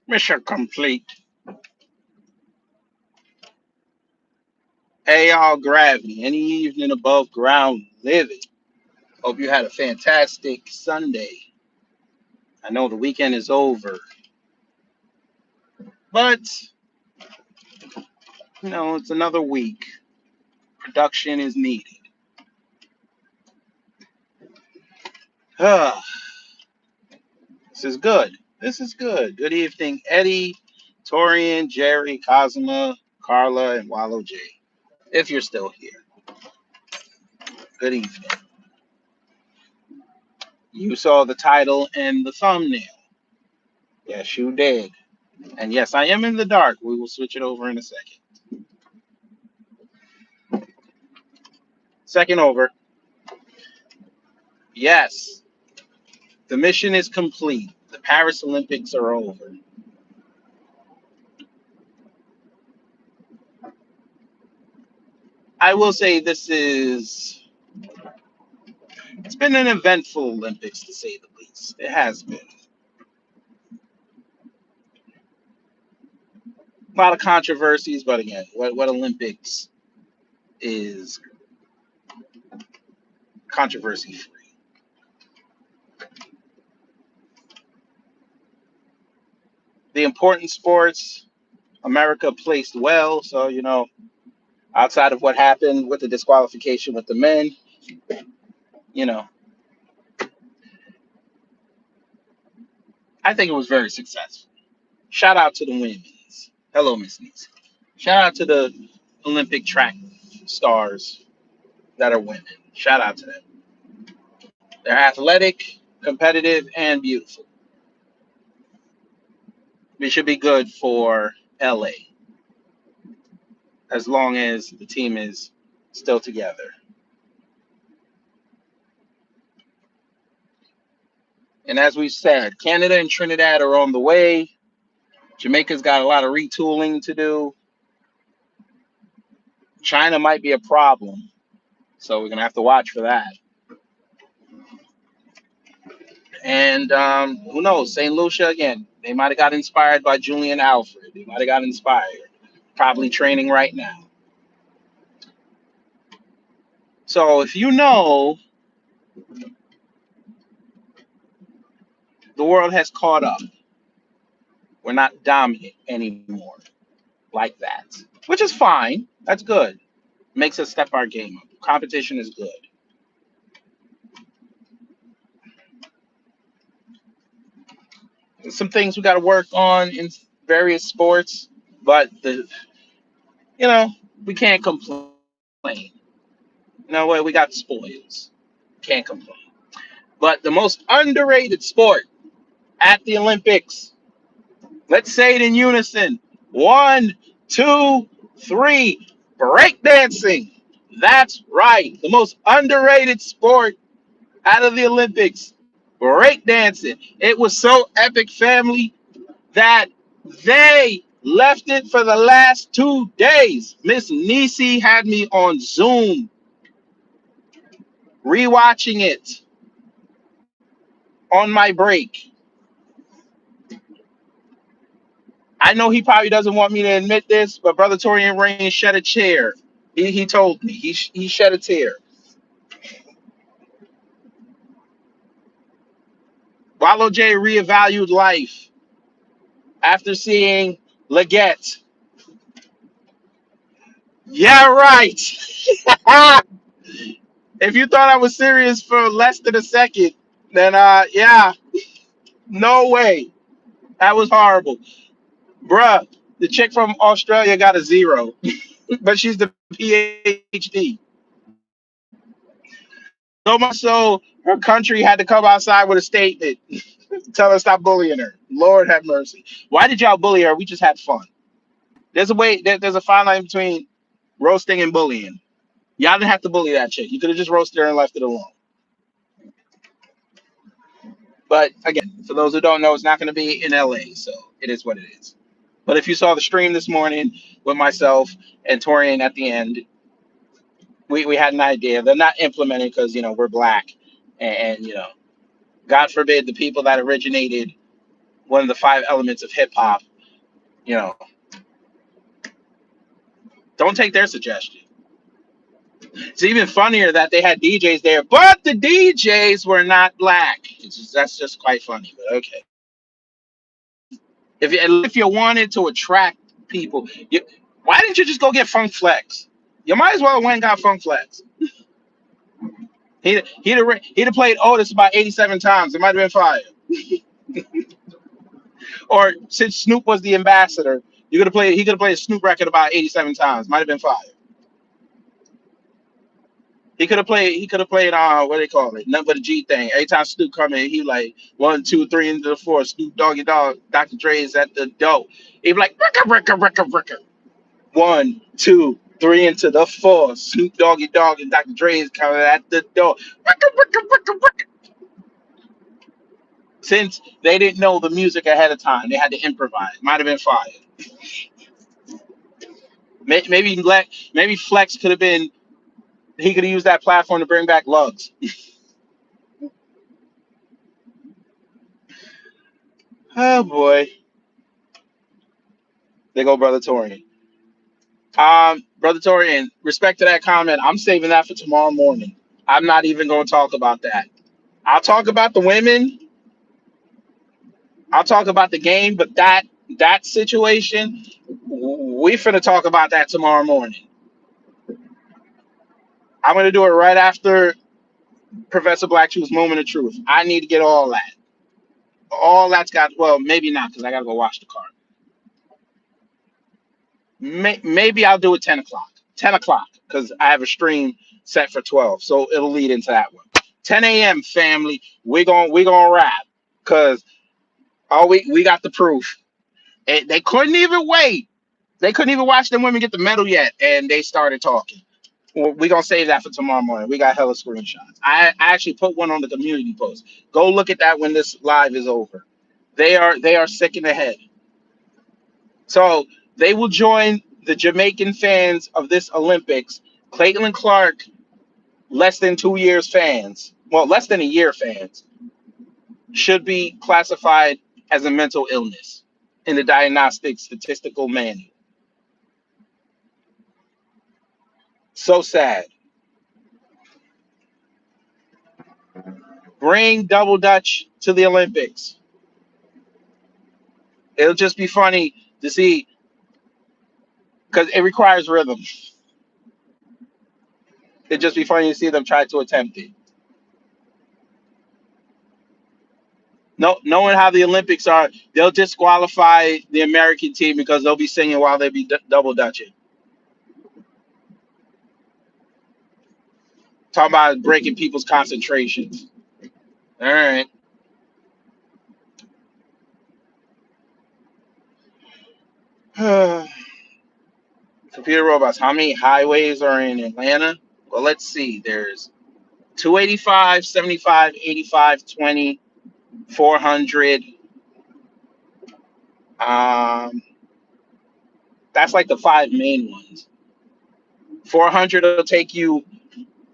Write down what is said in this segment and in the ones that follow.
Mission complete. Hey, y'all, gravity. Any evening above ground living. Hope you had a fantastic Sunday. I know the weekend is over, but it's another week. Production is needed. Ah, this is good. This is good. Good evening, Eddie, Torian, Jerry, Cosima, Carla, and Wallow J. If you're still here, good evening. You saw the title and the thumbnail. Yes, you did. And yes, I am in the dark. We will switch it over in a second. Second over. Yes, the mission is complete. The Paris Olympics are over. I will say it's been an eventful Olympics to say the least. It has been. A lot of controversies, but again, what Olympics is controversy free. The important sports, America placed well. So, outside of what happened with the disqualification with the men, you know, I think it was very successful. Shout out to the women's. Hello, Miss Niece. Shout out to the Olympic track stars that are women. Shout out to them. They're athletic, competitive, and beautiful. We should be good for LA as long as the team is still together. And as we said, Canada and Trinidad are on the way. Jamaica's got a lot of retooling to do. China might be a problem, so we're gonna have to watch for that. And who knows? St. Lucia again. They might have got inspired by Julian Alfred. They might have got inspired. Probably training right now. So if you know, the world has caught up. We're not dominant anymore like that, which is fine. That's good. Makes us step our game up. Competition is good. Some things we got to work on in various sports, but you know we can't complain. You know what? We got spoils. Can't complain. But the most underrated sport at the Olympics. Let's say it in unison. One, two, three. Breakdancing. That's right. The most underrated sport out of the Olympics. Breakdancing. It was so epic, family, that they left it for the last 2 days. Miss Nisi had me on Zoom rewatching it on my break. I know he probably doesn't want me to admit this, but Brother Torian Rain shed a chair. He told me he shed a tear. Wallow J reevaluated life after seeing Leggett. Yeah, right. If you thought I was serious for less than a second, then yeah, no way. That was horrible. Bruh, the chick from Australia got a zero, but she's the PhD. So much so, her country had to come outside with a statement. Tell her stop bullying her. Lord have mercy. Why did y'all bully her? We just had fun. There's a way. There's a fine line between roasting and bullying. Y'all didn't have to bully that chick. You could have just roasted her and left it alone. But again, for those who don't know, it's not going to be in LA, so it is what it is. But if you saw the stream this morning with myself and Torian at the end, we had an idea. They're not implemented because we're black, and God forbid the people that originated one of the five elements of hip hop. You know, don't take their suggestion. It's even funnier that they had DJs there, but the DJs were not black. That's just quite funny. But okay, if you wanted to attract people, why didn't you just go get Funk Flex? You might as well have went and got Funk Flex. He'd have played Otis about 87 times. It might have been fire. Or since Snoop was the ambassador, you could have played. He could have played a Snoop record about 87 times. Might have been fire. He could have played. He could have played. What do they call it? Nothing but a G thing. Every time Snoop come in, he like 1, 2, 3 into the four. Snoop Doggy Dog. Dr. Dre's at the door. He'd be like ricka ricka ricka ricka. 1, 2, 3 into the four. Snoop Doggy Dog and Dr. Dre's coming at the door. Ricka ricka ricka ricka. Since they didn't know the music ahead of time, they had to improvise. Might have been fire. Maybe Flex could have been. He could have used that platform to bring back Lugs. Oh boy, they go, brother Torian. Brother Torian, respect to that comment. I'm saving that for tomorrow morning. I'm not even going to talk about that. I'll talk about the women. I'll talk about the game, but that situation, we finna talk about that tomorrow morning. I'm gonna do it right after Professor Black Shoe's moment of truth. I need to get all that. All that's got. Well, maybe not because I gotta go wash the car. Maybe I'll do it 10 o'clock. 10 o'clock because I have a stream set for 12, so it'll lead into that one. 10 a.m. family, we gonna wrap because we got the proof. They couldn't even wait. They couldn't even watch them women get the medal yet, and they started talking. We're gonna save that for tomorrow morning. We got hella screenshots. I actually put one on the community post. Go look at that when this live is over. They are sick in the head. So they will join the Jamaican fans of this Olympics. Caitlin Clark, less than 2 years fans, well, less than a year fans, should be classified as a mental illness in the diagnostic statistical manual. So sad. Bring double dutch to the Olympics. It'll just be funny to see because it requires rhythm. It'd just be funny to see them try to attempt it. No, knowing how the Olympics are, they'll disqualify the American team because they'll be singing while they be double dutching. Talking about breaking people's concentrations. All right. Computer robots. How many highways are in Atlanta? Well, let's see. There's 285, 75, 85, 20, 400. Um, that's like the five main ones. 400 will take you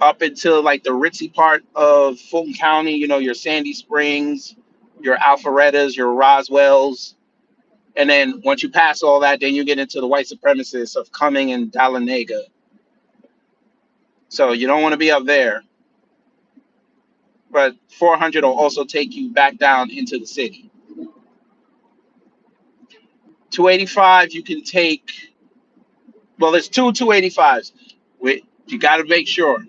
up until like the ritzy part of Fulton County, your Sandy Springs, your Alpharettas, your Roswells. And then once you pass all that, then you get into the white supremacists of Cumming and Dahlonega. So you don't want to be up there. But 400 will also take you back down into the city. 285, you can take, well, there's two 285s. You got to make sure.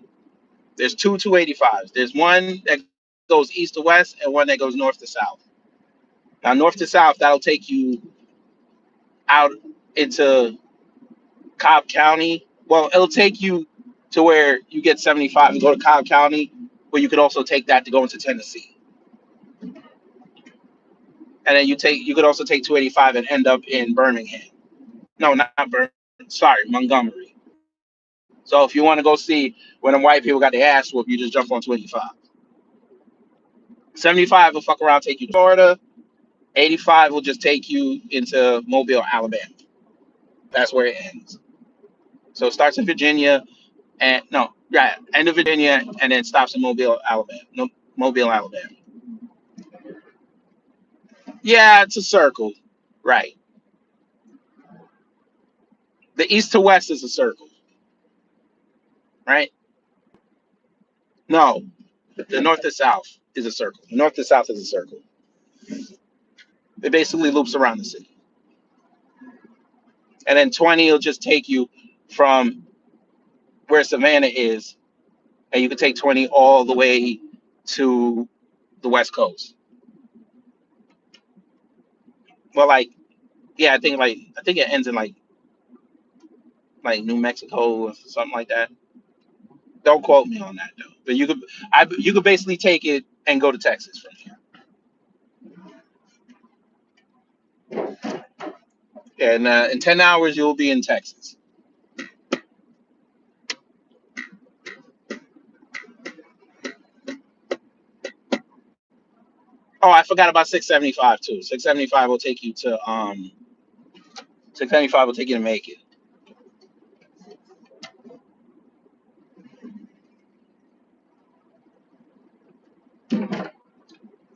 There's two 285s. There's one that goes east to west and one that goes north to south. Now, north to south, that'll take you out into Cobb County. Well, it'll take you to where you get 75 and go to Cobb County, but you could also take that to go into Tennessee. And then you could also take 285 and end up in Birmingham. No, not Birmingham. Sorry, Montgomery. So if you want to go see when the white people got their ass whooped, you just jump on 285. 75 will fuck around, take you to Florida. 85 will just take you into Mobile, Alabama. That's where it ends. So it starts in Virginia, and no, yeah, end of Virginia, and then stops in Mobile, Alabama. No, Mobile, Alabama. Yeah, it's a circle. Right. The east to west is a circle. Right. No, the north to south is a circle. North to south is a circle. It basically loops around the city. And then 20 will just take you from where Savannah is, and you can take 20 all the way to the west coast. Well, like, yeah, I think it ends in like New Mexico or something like that. Don't quote me on that though. But you could basically take it and go to Texas from here. And in 10 hours you'll be in Texas. Oh, I forgot about 675 too. 675 will take you to 675 will take you to make it.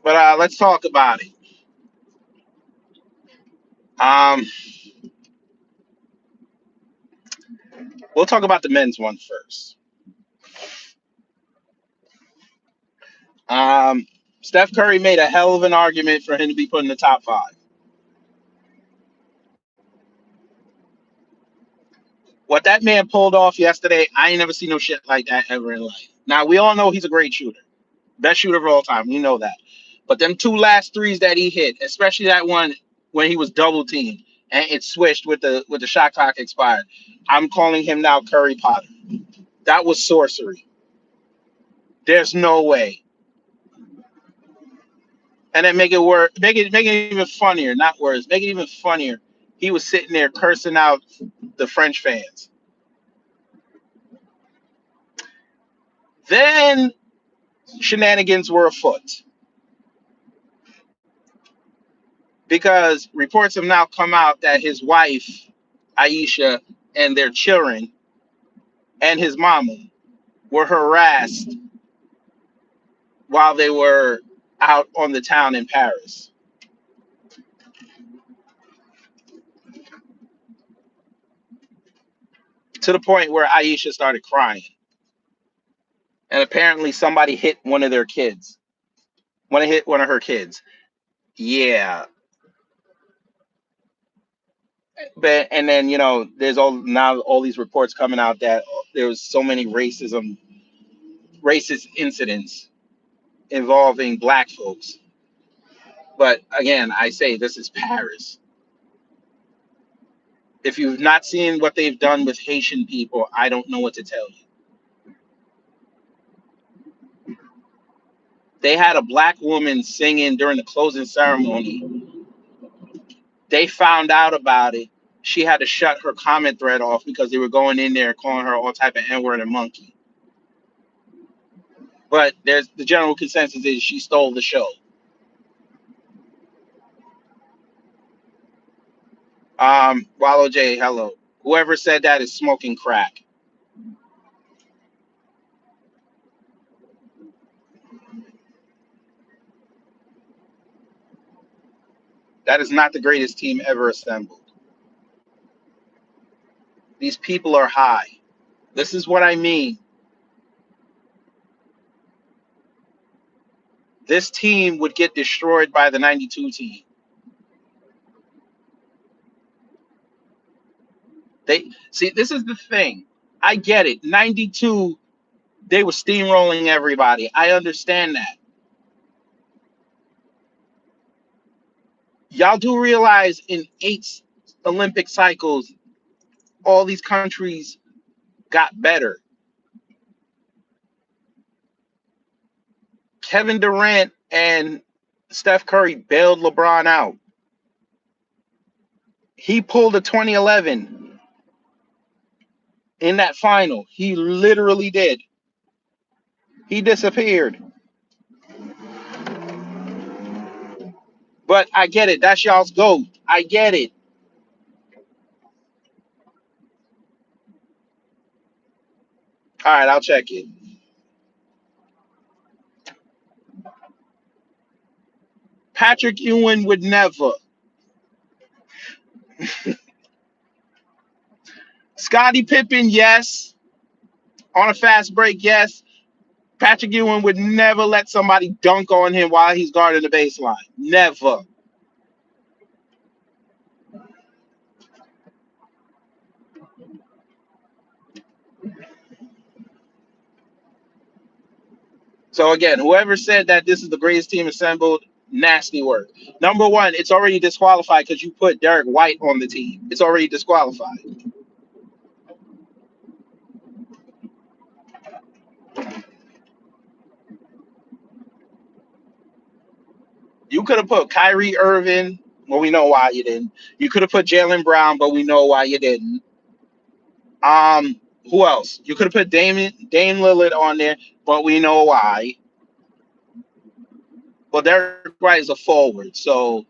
But let's talk about it. Um, we'll talk about the men's one first. Um, Steph Curry made a hell of an argument for him to be put in the top five. What that man pulled off yesterday, I ain't never seen no shit like that ever in life. Now we all know he's a great shooter, best shooter of all time. We know that. But them two last threes that he hit, especially that one when he was double teamed and it switched with the shot clock expired. I'm calling him now Curry Potter. That was sorcery. There's no way. And then make it work, make it even funnier, not worse. Make it even funnier. He was sitting there cursing out the French fans. Then shenanigans were afoot because reports have now come out that his wife, Aisha, and their children and his mama were harassed while they were out on the town in Paris to the point where Aisha started crying. And apparently somebody hit one of their kids. One hit one of her kids. Yeah. But and then there's all these reports coming out that there was so many racist incidents involving black folks. But again, I say this is Paris. If you've not seen what they've done with Haitian people, I don't know what to tell you. They had a black woman singing during the closing ceremony. They found out about it. She had to shut her comment thread off because they were going in there calling her all type of N-word and monkey. But there's the general consensus is she stole the show. Wallow J, hello. Whoever said that is smoking crack. That is not the greatest team ever assembled. These people are high. This is what I mean. This team would get destroyed by the 92 team. They see this is the thing. I get it. 92, they were steamrolling everybody. I understand that. Y'all do realize in 8 Olympic cycles, all these countries got better. Kevin Durant and Steph Curry bailed LeBron out. He pulled a 2011 in that final. He literally did. He disappeared. But I get it. That's y'all's GOAT. I get it. All right, I'll check it. Patrick Ewing would never. Scottie Pippen, yes. On a fast break, yes. Patrick Ewing would never let somebody dunk on him while he's guarding the baseline. Never. So again, whoever said that this is the greatest team assembled, nasty work. Number one, it's already disqualified because you put Derek White on the team. It's already disqualified. You could have put Kyrie Irving, but we know why you didn't. You could have put Jalen Brown, but we know why you didn't. Who else? You could have put Dame Lillard on there, but we know why. Well, Derek White is a forward, so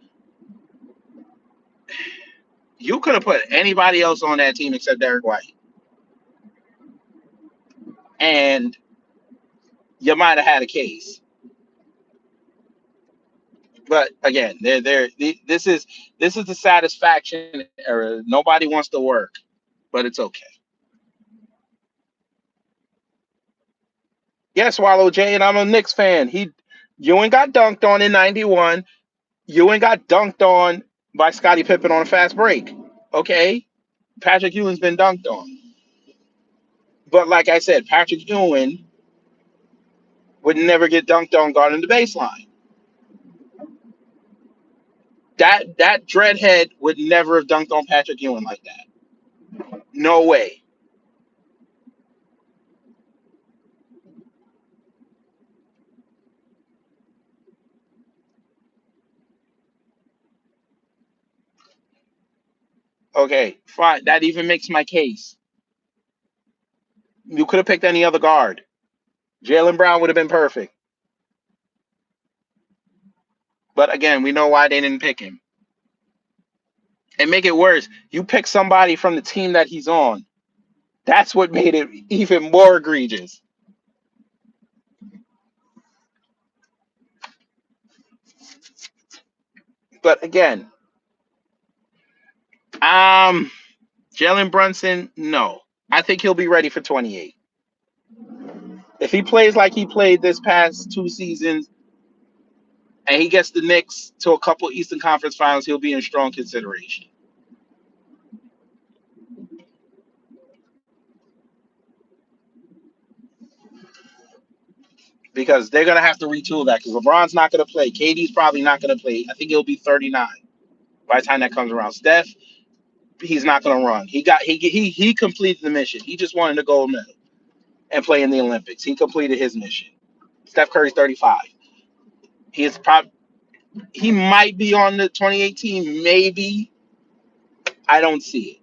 you could have put anybody else on that team except Derek White, and you might have had a case. But again, this is the satisfaction era. Nobody wants to work, but it's okay. Yes, Swallow J, and I'm a Knicks fan. Ewing got dunked on in '91. Ewing got dunked on by Scottie Pippen on a fast break. Okay, Patrick Ewing's been dunked on, but like I said, Patrick Ewing would never get dunked on guarding the baseline. That dreadhead would never have dunked on Patrick Ewing like that. No way. Okay, fine. That even makes my case. You could have picked any other guard. Jalen Brown would have been perfect. But again, we know why they didn't pick him. And make it worse, you pick somebody from the team that he's on. That's what made it even more egregious. But again, um, Jalen Brunson, no. I think he'll be ready for 28. If he plays like he played this past 2 seasons and he gets the Knicks to a couple Eastern Conference Finals, he'll be in strong consideration because they're gonna have to retool that because LeBron's not gonna play. KD's probably not gonna play. I think he'll be 39 by the time that comes around. Steph, he's not gonna run. He completed the mission. He just wanted a gold medal and play in the Olympics. He completed his mission. Steph Curry's 35. He is probably he might be on the 2018, maybe. I don't see it.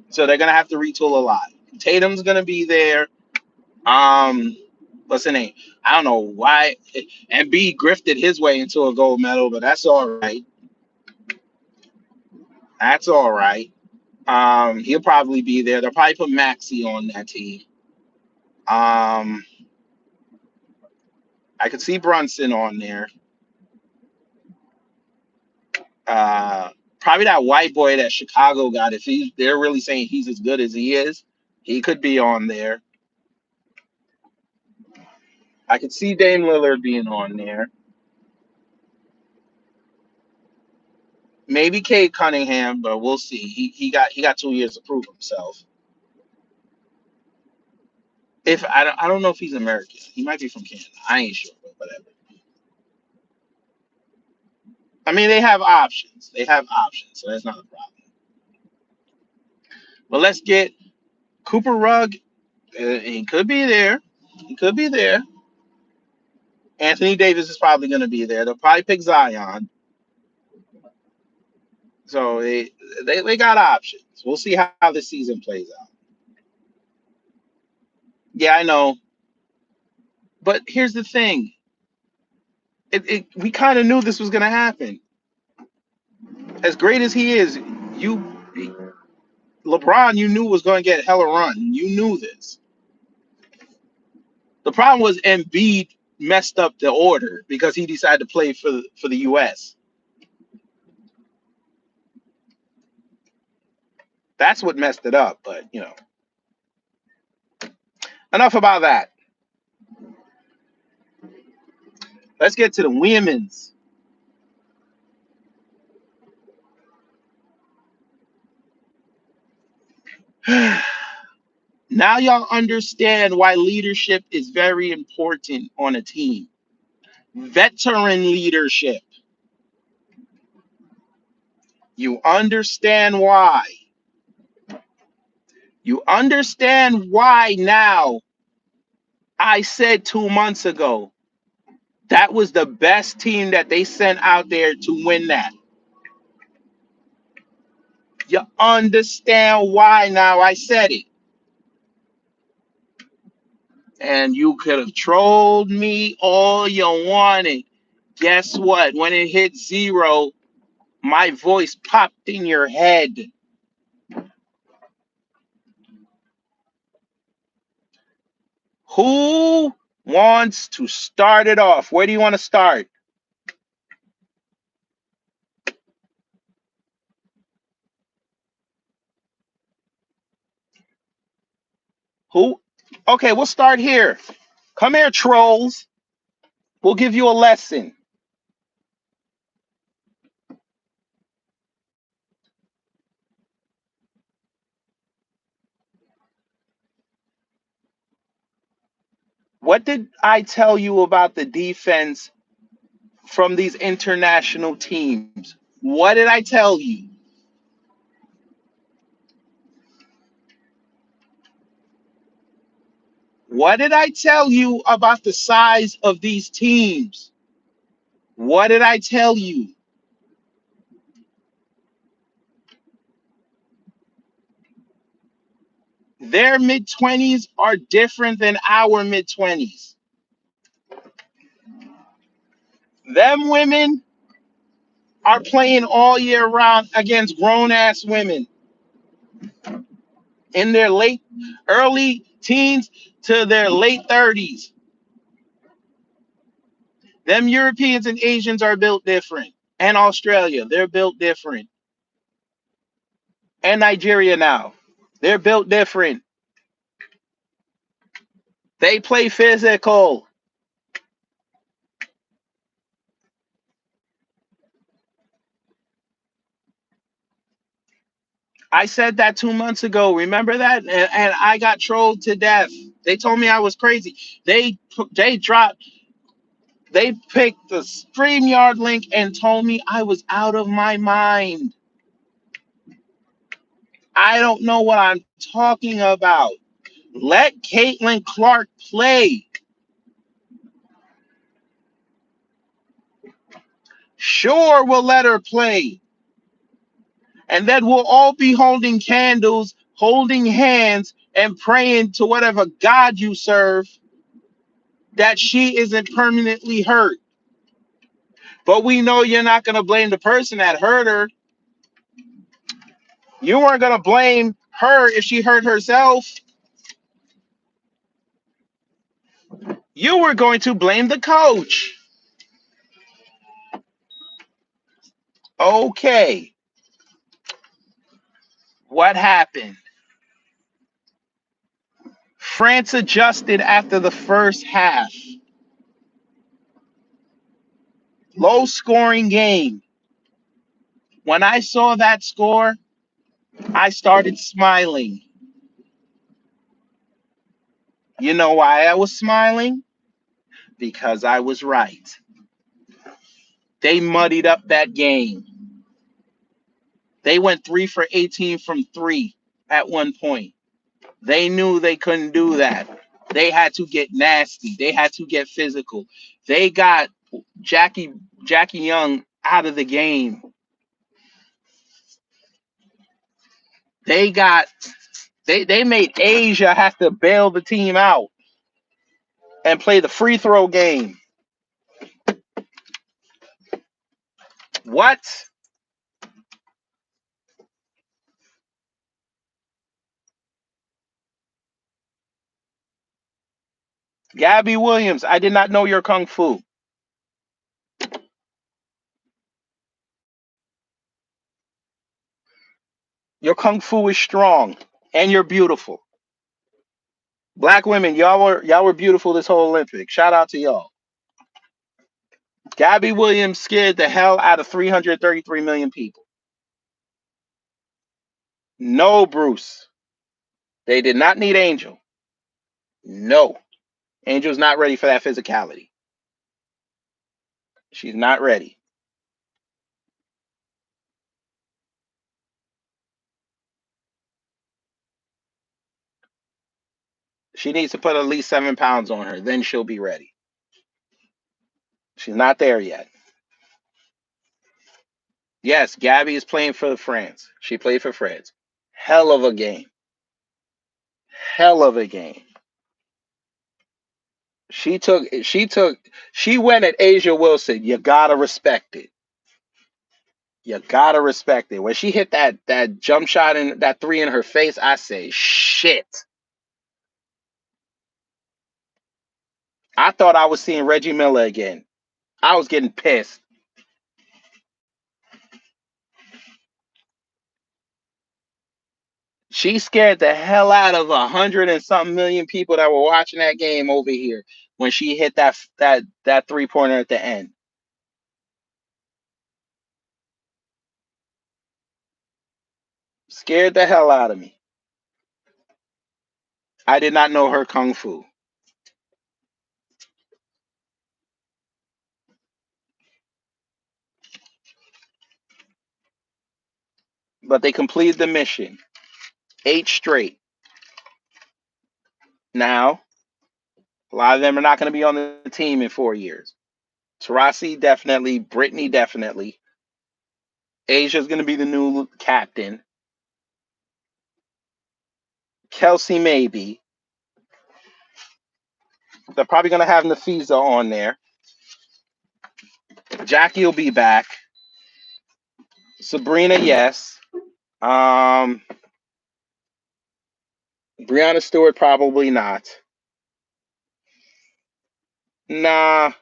So they're gonna have to retool a lot. Tatum's gonna be there. Um, what's the name? I don't know why. And B grifted his way into a gold medal, but that's all right. That's all right. He'll probably be there. They'll probably put Maxi on that team. Um, I could see Brunson on there. Probably that white boy that Chicago got. If they're really saying he's as good as he is, he could be on there. I could see Dame Lillard being on there. Maybe Kate Cunningham, but we'll see. He got 2 years to prove himself. If I don't know if he's American. He might be from Canada. I ain't sure, but whatever. I mean, they have options. They have options, so that's not a problem. But let's get Cooper Rugg. He could be there. He could be there. Anthony Davis is probably going to be there. They'll probably pick Zion. So they got options. We'll see how the season plays out. Yeah, I know. But here's the thing. We kind of knew this was going to happen. As great as he is, you LeBron, you knew was going to get hella run. You knew this. The problem was Embiid messed up the order because he decided to play for the U.S. That's what messed it up. But enough about that. Let's get to the women's. Now y'all understand why leadership is very important on a team. Veteran leadership. You understand why. You understand why now. I said 2 months ago that was the best team that they sent out there to win that. You understand why now. I said it. And you could have trolled me all you wanted. Guess what? When it hit zero, my voice popped in your head. Who wants to start it off? Where do you want to start? Who? Okay, we'll start here. Come here, trolls. We'll give you a lesson. What did I tell you about the defense from these international teams? What did I tell you? What did I tell you about the size of these teams? What did I tell you? Their mid 20s are different than our mid 20s. Them women are playing all year round against grown ass women in their early teens to their late 30s. Them Europeans and Asians are built different. And Australia, they're built different. And Nigeria now, they're built different. They play physical. I said that 2 months ago. Remember that? And I got trolled to death. They told me I was crazy. They dropped. They picked the StreamYard link and told me I was out of my mind. I don't know what I'm talking about. Let Caitlin Clark play. Sure, we'll let her play. And then we'll all be holding candles, holding hands, and praying to whatever God you serve that she isn't permanently hurt. But we know you're not going to blame the person that hurt her. You weren't going to blame her if she hurt herself. You were going to blame the coach. Okay. What happened? France adjusted after the first half. Low scoring game. When I saw that score, I started smiling. You know why I was smiling? Because I was right. They muddied up that game. They went 3 for 18 from three at one point. They knew they couldn't do that. They had to get nasty. They had to get physical. They got Jackie Jackie Young out of the game. They got they made Asia have to bail the team out and play the free throw game. What? Gabby Williams, I did not know your kung fu. Your kung fu is strong, and you're beautiful. Black women, y'all were beautiful this whole Olympic. Shout out to y'all. Gabby Williams scared the hell out of 333 million people. No, Bruce. They did not need Angel. No. Angel's not ready for that physicality. She's not ready. She needs to put at least 7 pounds on her. Then she'll be ready. She's not there yet. Yes, Gabby is playing for France. She played for France. Hell of a game. Hell of a game. She went at Asia Wilson. You gotta respect it. You gotta respect it. When she hit that jump shot and that three in her face, I say, shit. I thought I was seeing Reggie Miller again. I was getting pissed. She scared the hell out of 100 and something million people that were watching that game over here when she hit that 3 pointer at the end. Scared the hell out of me. I did not know her kung fu. But they completed the mission. 8 straight. Now, a lot of them are not going to be on the team in 4 years. Tarasi definitely, Brittany definitely. Asia's going to be the new captain. Kelsey maybe. They're probably going to have Nafisa on there. Jackie will be back. Sabrina, yes. Um, Brianna Stewart, probably not. Nah,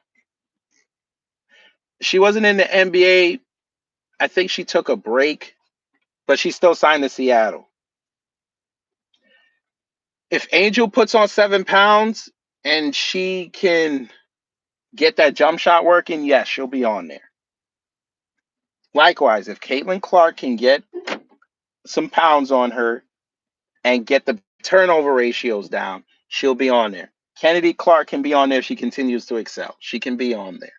she wasn't in the NBA. I think she took a break, but she still signed to Seattle. If Angel puts on 7 pounds and she can get that jump shot working, yes, she'll be on there. Likewise, if Caitlin Clark can get some pounds on her and get the turnover ratios down, she'll be on there. Kennedy Clark can be on there if she continues to excel. She can be on there.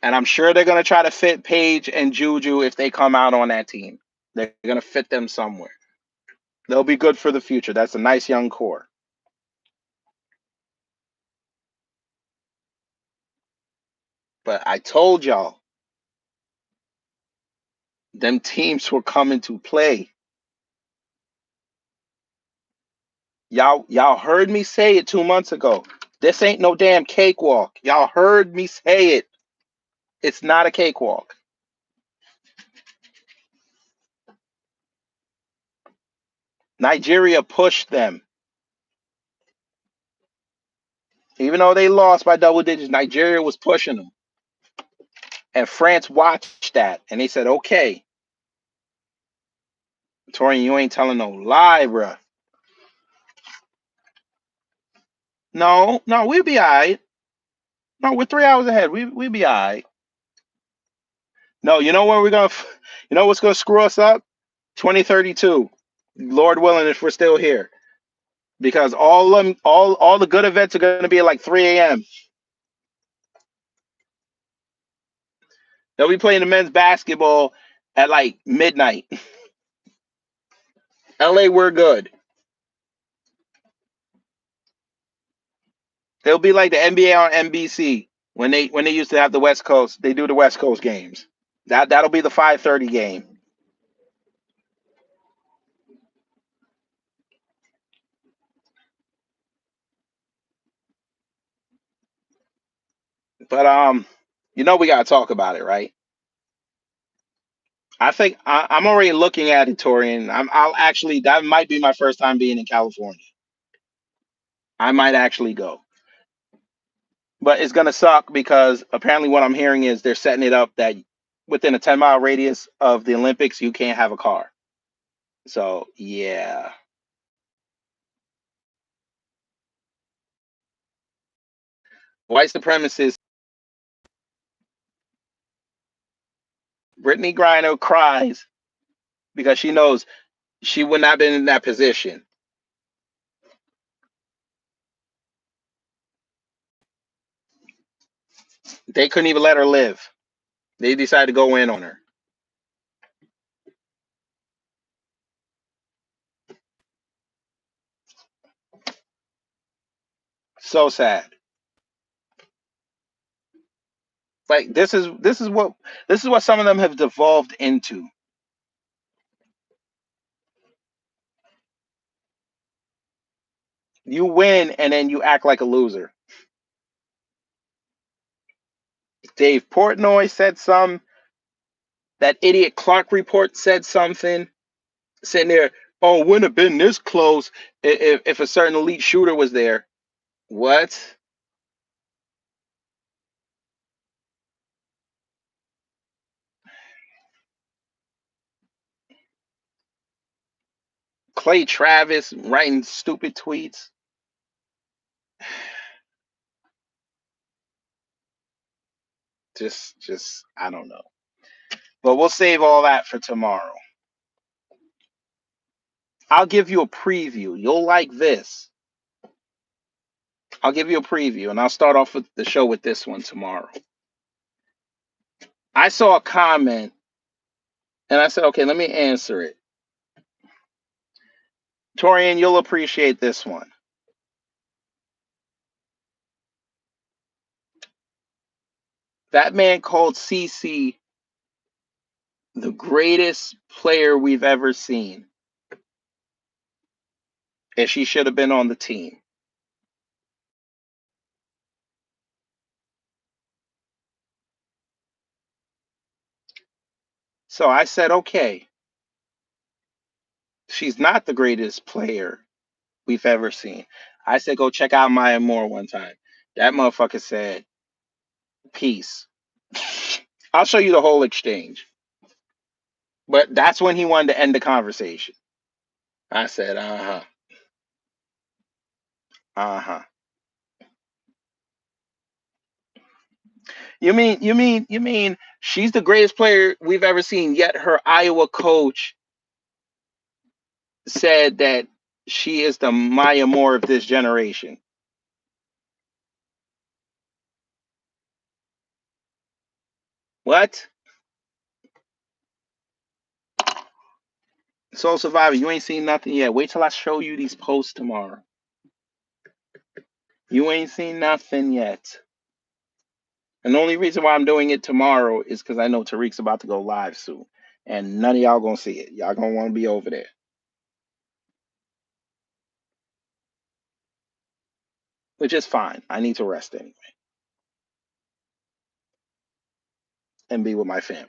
And I'm sure they're going to try to fit Paige and Juju if they come out on that team. They're going to fit them somewhere. They'll be good for the future. That's a nice young core. But I told y'all, them teams were coming to play. Y'all heard me say it 2 months ago. This ain't no damn cakewalk. Y'all heard me say it. It's not a cakewalk. Nigeria pushed them. Even though they lost by double digits, Nigeria was pushing them. And France watched that and they said, okay, Torian, you ain't telling no lie, bruh. No, no, we'll be all right. No, we're 3 hours ahead. We'll be all right. No, you know where we're going to, you know what's going to screw us up? 2032. Lord willing, if we're still here. Because all the good events are going to be at like 3 a.m. They'll be playing the men's basketball at like midnight. LA, we're good. They'll be like the NBA on NBC when they used to have the West Coast. They do the West Coast games. That'll be the 5:30 game. But we gotta talk about it, right? I think I'm already looking at it, Torian. I'll actually that might be my first time being in California. I might actually go, but it's gonna suck because apparently what I'm hearing is they're setting it up that within a 10-mile radius of the Olympics, you can't have a car. So yeah, white supremacists. Brittany Griner cries because she knows she would not have been in that position. They couldn't even let her live. They decided to go in on her. So sad. Like this is what some of them have devolved into. You win and then you act like a loser. Dave Portnoy said some. That idiot Clark report said something. Sitting there, oh, wouldn't have been this close if a certain elite shooter was there. What? Clay Travis writing stupid tweets. Just I don't know. But we'll save all that for tomorrow. I'll give you a preview. You'll like this. I'll give you a preview, and I'll start off with the show with this one tomorrow. I saw a comment, and I said, okay, let me answer it. Torian, you'll appreciate this one. That man called CC the greatest player we've ever seen, and she should have been on the team. So I said, okay, she's not the greatest player we've ever seen. I said, go check out Maya Moore one time. That motherfucker said, peace. I'll show you the whole exchange. But that's when he wanted to end the conversation. I said, uh huh, uh huh. You mean she's the greatest player we've ever seen, yet her Iowa coach said that she is the Maya Moore of this generation. What? Soul Survivor, you ain't seen nothing yet. Wait till I show you these posts tomorrow. You ain't seen nothing yet. And the only reason why I'm doing it tomorrow is because I know Tariq's about to go live soon. And none of y'all gonna see it. Y'all gonna want to be over there. Which is fine. I need to rest anyway and be with my family.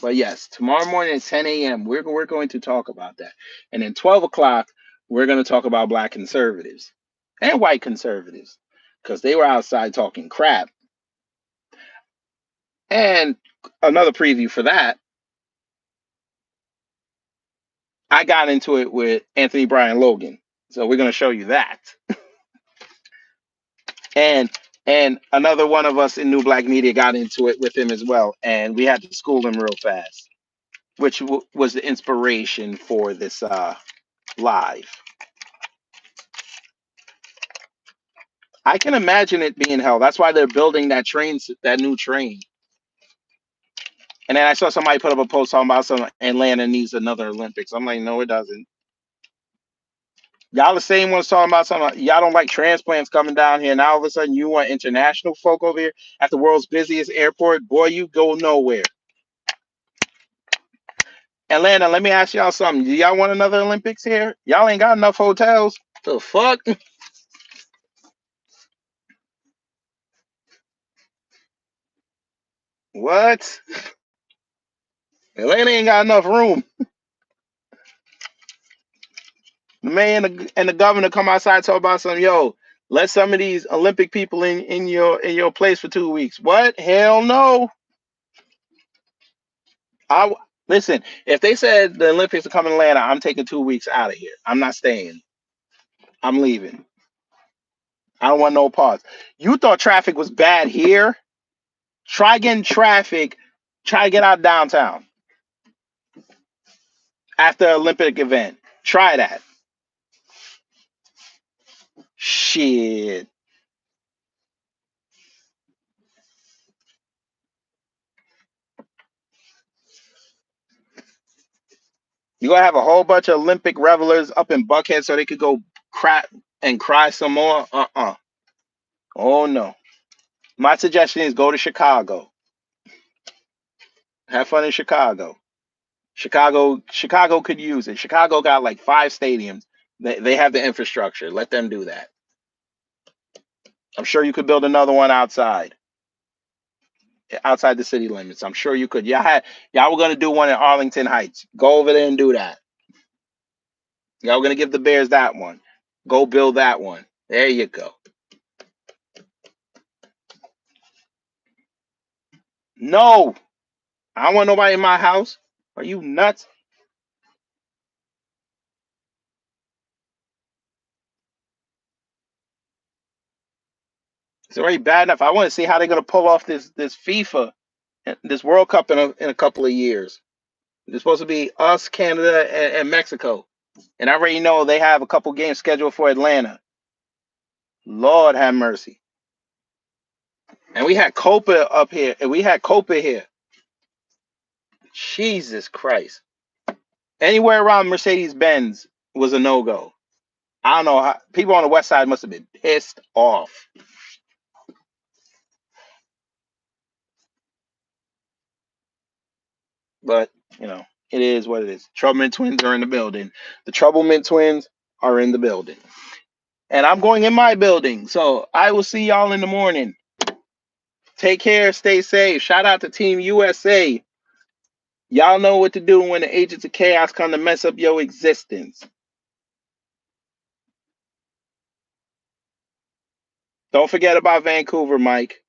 But yes, tomorrow morning at 10 a.m., we're going to talk about that. And then 12 o'clock, we're going to talk about black conservatives and white conservatives because they were outside talking crap. And another preview for that, I got into it with Anthony Bryan Logan. So we're going to show you that. And another one of us in New Black Media got into it with him as well. And we had to school him real fast, which was the inspiration for this live. I can imagine it being hell. That's why they're building that new train. And then I saw somebody put up a post talking about some Atlanta needs another Olympics. I'm like, no, it doesn't. Y'all the same ones talking about something. Y'all don't like transplants coming down here. Now all of a sudden you want international folk over here at the world's busiest airport. Boy, you go nowhere. Atlanta, let me ask y'all something. Do y'all want another Olympics here? Y'all ain't got enough hotels. The fuck? What? Atlanta ain't got enough room. The mayor and the governor come outside and talk about some, yo, let some of these Olympic people in your place for 2 weeks. What? Hell no. I listen. If they said the Olympics are coming to Atlanta, I'm taking 2 weeks out of here. I'm not staying. I'm leaving. I don't want no pause. You thought traffic was bad here? Try getting traffic. Try to get out downtown after the Olympic event. Try that. Shit. You gonna have a whole bunch of Olympic revelers up in Buckhead so they could go cry and cry some more? Oh no. My suggestion is go to Chicago. Have fun in Chicago. Chicago could use it. Chicago got like 5 stadiums. They have the infrastructure. Let them do that. I'm sure you could build another one outside the city limits. I'm sure you could. Y'all were gonna do one in Arlington Heights. Go over there and do that. Y'all were gonna give the Bears that one. Go build that one. There you go. No, I don't want nobody in my house. Are you nuts? It's already bad enough. I want to see how they're gonna pull off this FIFA, this World Cup in a couple of years. It's supposed to be us, Canada, and Mexico. And I already know they have a couple games scheduled for Atlanta. Lord have mercy. And we had Copa up here, and we had Copa here. Jesus Christ. Anywhere around Mercedes Benz was a no go. I don't know how people on the west side must have been pissed off. But, it is what it is. Troubleman twins are in the building. The Troubleman twins are in the building. And I'm going in my building. So I will see y'all in the morning. Take care, stay safe. Shout out to Team USA. Y'all know what to do when the agents of chaos come to mess up your existence. Don't forget about Vancouver, Mike.